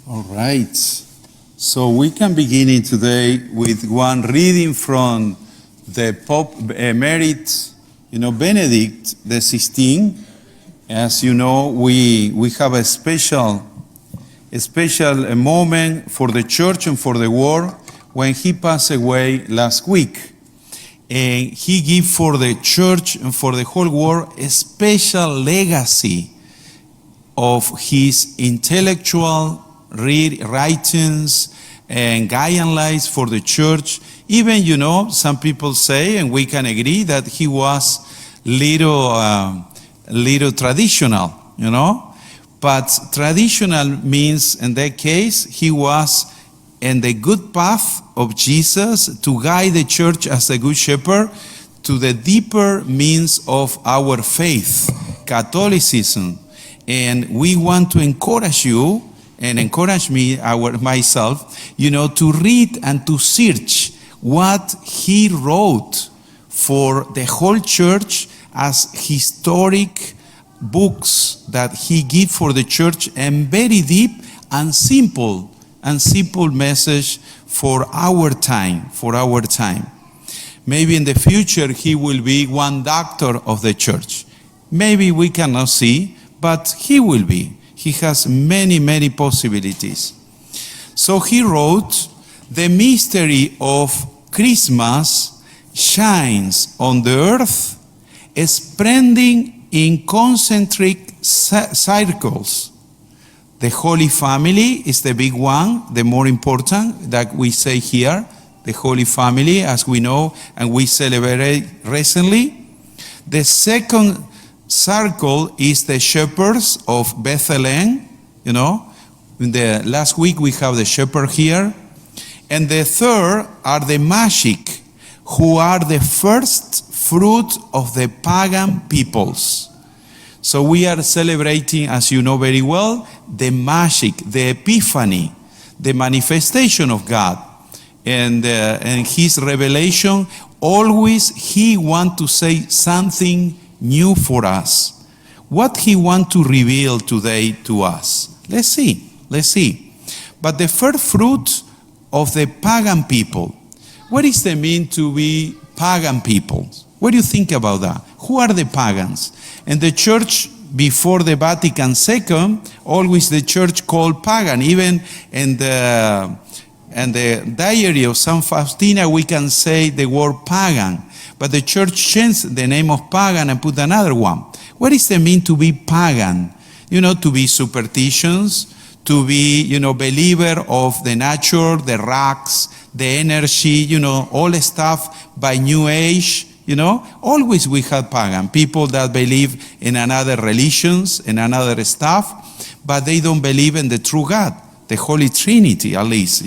All right. So we can begin today with one reading from the Pope Emeritus, Benedict the 16th. As you know, we have a special moment for the church and for the world when he passed away last week. And he gave for the church and for the whole world a special legacy of his intellectual writings and guidelines for the church. Even, some people say, and we can agree, that he was little traditional, But traditional means, in that case, he was in the good path of Jesus to guide the church as a good shepherd to the deeper means of our faith, Catholicism. And we want to encourage you and encourage myself, to read and to search what he wrote for the whole church as historic books that he gave for the church, and very deep and simple message for our time. Maybe in the future he will be one doctor of the church. Maybe we cannot see, but he will be. He has many possibilities. So he wrote, "The mystery of Christmas shines on the earth, spreading in concentric circles. The Holy Family is the big one, the more important that we say here, the Holy Family, as we know, and we celebrate recently. The second circle is the shepherds of Bethlehem, In the last week we have the shepherd here. And the third are the Magi, who are the first fruit of the pagan peoples." So we are celebrating, as you know very well, the Magi, the Epiphany, the manifestation of God. And his revelation, always he wants to say something new for us. What he wants to reveal today to us. Let's see. But the first fruit of the pagan people. What is the mean to be pagan people? What do you think about that? Who are the pagans? And the church before the Vatican II, always the church called pagan. Even in the diary of Saint Faustina, we can say the word pagan. But the church changed the name of pagan and put another one. What is the mean to be pagan? To be superstitious, to be, believer of the nature, the rocks, the energy, all stuff by New Age, Always we have pagan people that believe in another religions, in another stuff, but they don't believe in the true God, the Holy Trinity at least,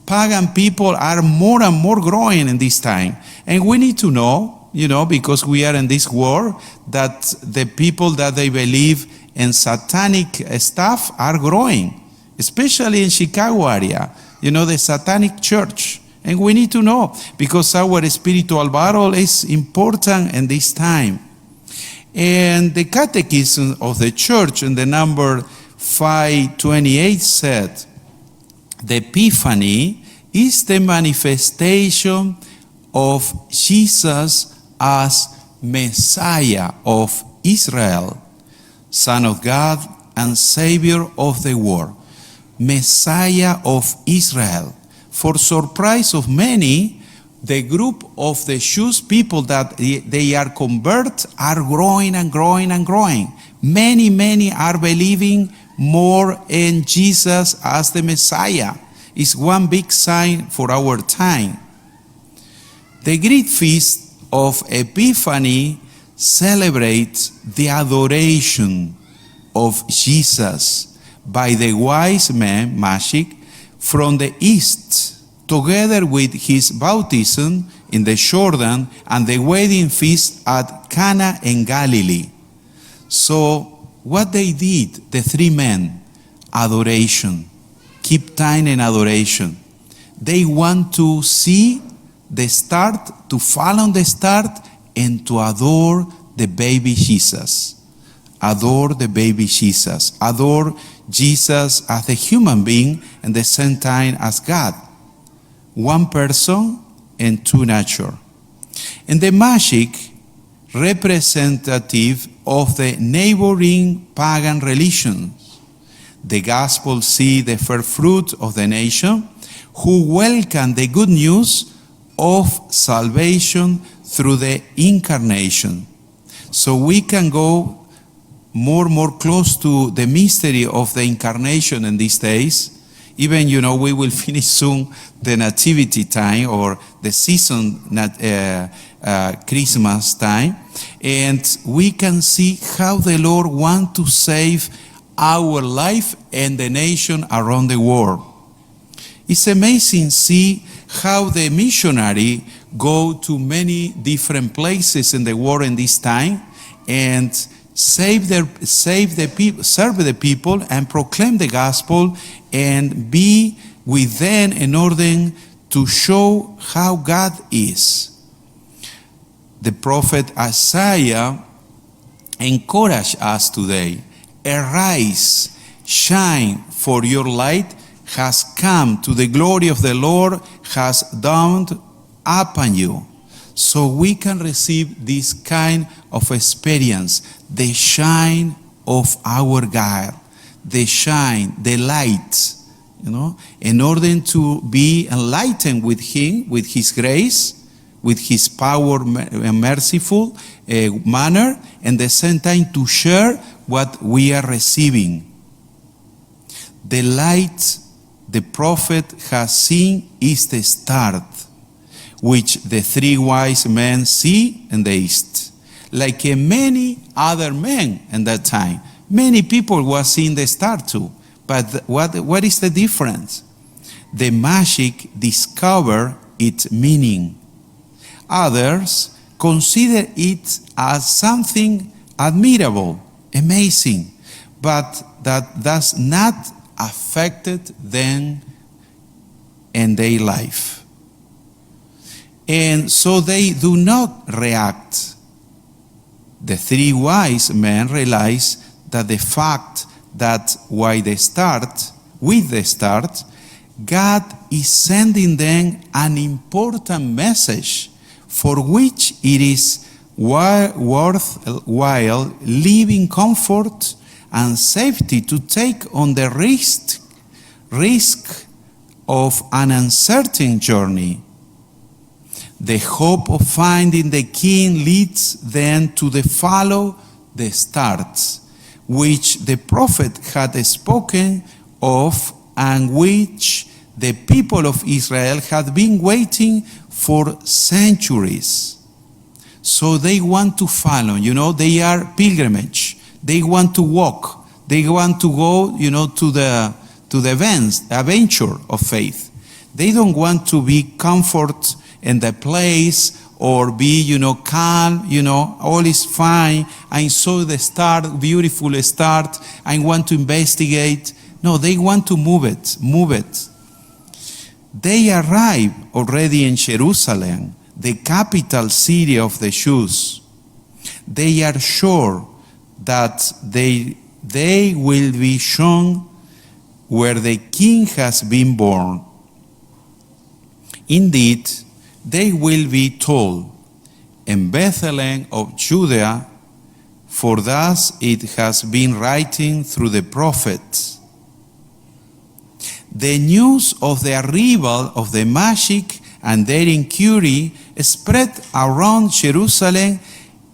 Pagan people are more and more growing in this time. And we need to know, because we are in this world, that the people that they believe in satanic stuff are growing, especially in Chicago area, the satanic church. And we need to know, because our spiritual battle is important in this time. And the Catechism of the Church in the number 528 said, "The Epiphany is the manifestation of Jesus as Messiah of Israel, Son of God and Savior of the world." Messiah of Israel. For surprise of many, the group of the Jewish people that they are convert are growing and growing and growing. Many are believing more in Jesus as the Messiah. It's one big sign for our time. The great feast of Epiphany celebrates the adoration of Jesus by the wise men, Magi, from the east, together with his baptism in the Jordan and the wedding feast at Cana in Galilee. So what they did, the three men, adoration, keep time in adoration. They want to see the start, to follow the start, and to adore the baby Jesus. Adore the baby Jesus. Adore Jesus as a human being and the same time as God. One person and two nature. And the Magi, representative of the neighboring pagan religions. The gospel see the first fruit of the nation who welcome the good news of salvation through the incarnation. So we can go more close to the mystery of the incarnation in these days. Even, we will finish soon the nativity time or the season, Christmas time. And we can see how the Lord wants to save our life and the nation around the world. It's amazing to see how the missionary go to many different places in the world in this time and serve the people and proclaim the gospel and be with them in order to show how God is. The prophet Isaiah encouraged us today. Arise, shine, for your light has come, to the glory of the Lord has dawned upon you. So we can receive this kind of experience, the shine of our God, the shine, the light, in order to be enlightened with Him, with His grace, with His power and merciful manner, and at the same time to share what we are receiving. The light the prophet has seen is the start, which the three wise men see in the east. Like many other men in that time, many people were seeing the star too. But what is the difference? The Magi discover its meaning. Others consider it as something admirable, amazing, but that does not affect them in their life. And so they do not react. The three wise men realize that the fact that with the start, God is sending them an important message for which it is worthwhile living comfort and safety to take on the risk of an uncertain journey. The hope of finding the King leads them to follow the stars, which the prophet had spoken of and which the people of Israel had been waiting for centuries. So they want to follow, they are pilgrimage. They want to walk. They want to go, to the adventure of faith. They don't want to be comfort in the place or be, calm, all is fine. I saw the start, beautiful start. I want to investigate. No, they want to move it. They arrive already in Jerusalem, the capital city of the Jews. They are sure that they will be shown where the King has been born. Indeed, they will be told, in Bethlehem of Judea, for thus it has been written through the prophets. The news of the arrival of the Magi and their inquiry spread around Jerusalem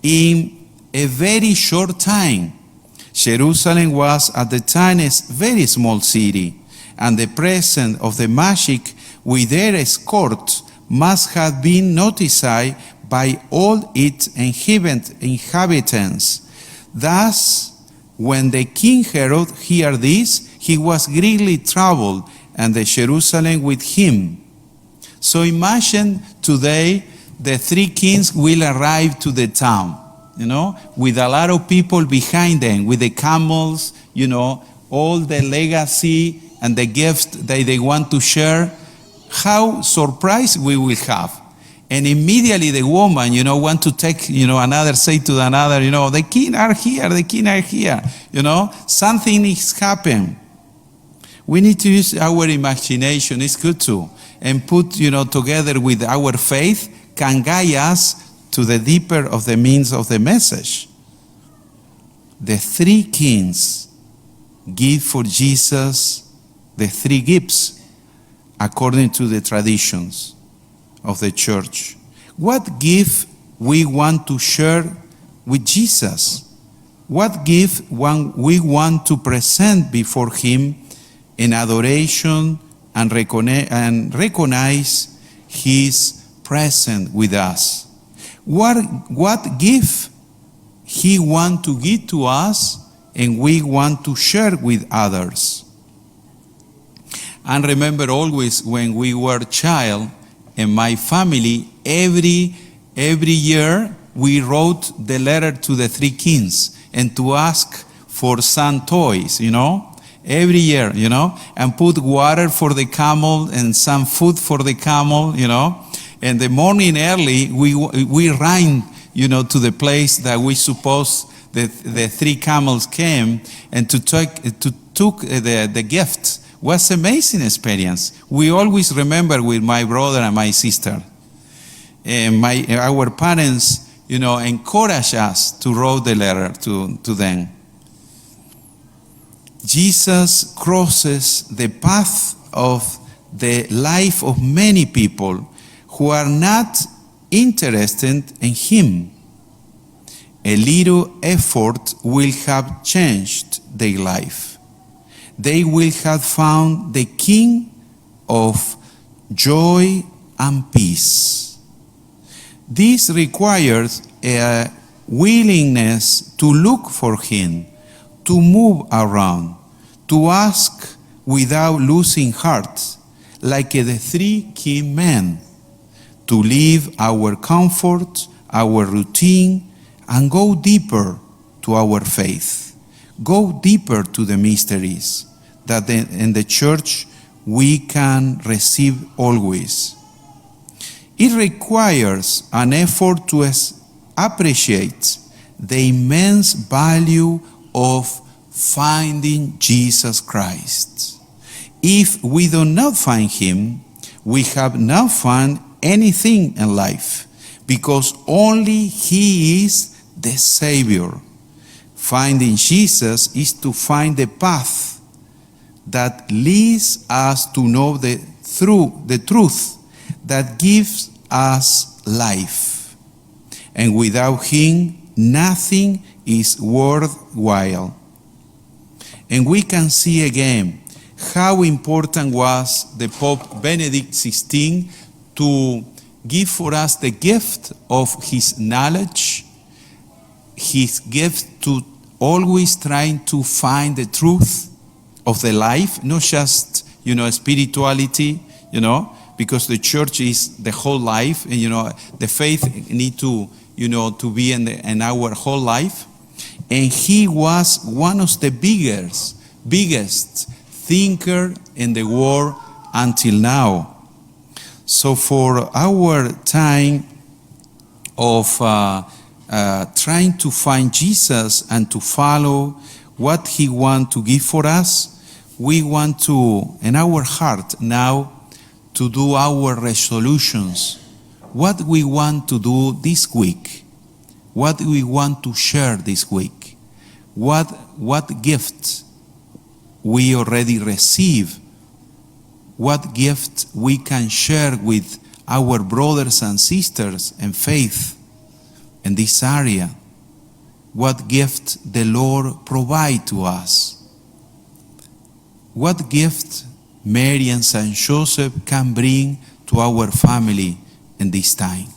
in a very short time. Jerusalem was at the time a very small city, and the presence of the Magi with their escort must have been noticed by all its inhabitants. Thus, when the King Herod heard this, he was greatly troubled, and the Jerusalem with him. So imagine today the three kings will arrive to the town, with a lot of people behind them, with the camels, all the legacy and the gifts that they want to share. How surprised we will have. And immediately the woman, want to take, another, say to another, the king are here, the king are here. Something is happened. We need to use our imagination, it's good too. And put, together with our faith, can guide us to the deeper of the means of the message. The three kings give for Jesus the three gifts according to the traditions of the church. What gift we want to share with Jesus? What gift we want to present before Him in adoration and recognize His presence with us? What gift He want to give to us and we want to share with others? And remember always when we were child, in my family, every year we wrote the letter to the three kings and to ask for some toys, every year, and put water for the camel and some food for the camel, And the morning early, we ran, to the place that we suppose the three camels came and took the gift. Was amazing experience. We always remember with my brother and my sister. And our parents, encourage us to write the letter to them. Jesus crosses the path of the life of many people who are not interested in Him. A little effort will have changed their life. They will have found the King of joy and peace. This requires a willingness to look for Him, to move around, to ask without losing heart, like the three key men, to leave our comfort, our routine, and go deeper to our faith. Go deeper to the mysteries that in the church we can receive always. It requires an effort to appreciate the immense value of finding Jesus Christ. If we do not find Him, we have not found anything in life, because only He is the Savior. Finding Jesus is to find the path that leads us to know the truth that gives us life. And without Him, nothing is worthwhile. And we can see again how important was the Pope Benedict XVI to give for us the gift of his knowledge, his gift to always trying to find the truth of the life, not just, spirituality, because the church is the whole life, and, the faith need to, to be in our whole life. And he was one of the biggest thinker in the world until now. So for our time of trying to find Jesus and to follow what He wants to give for us, we want to, in our heart now, to do our resolutions. What we want to do this week. What we want to share this week. What gift we already receive. What gift we can share with our brothers and sisters in faith in this area. What gift the Lord provide to us. What gift Mary and Saint Joseph can bring to our family in this time.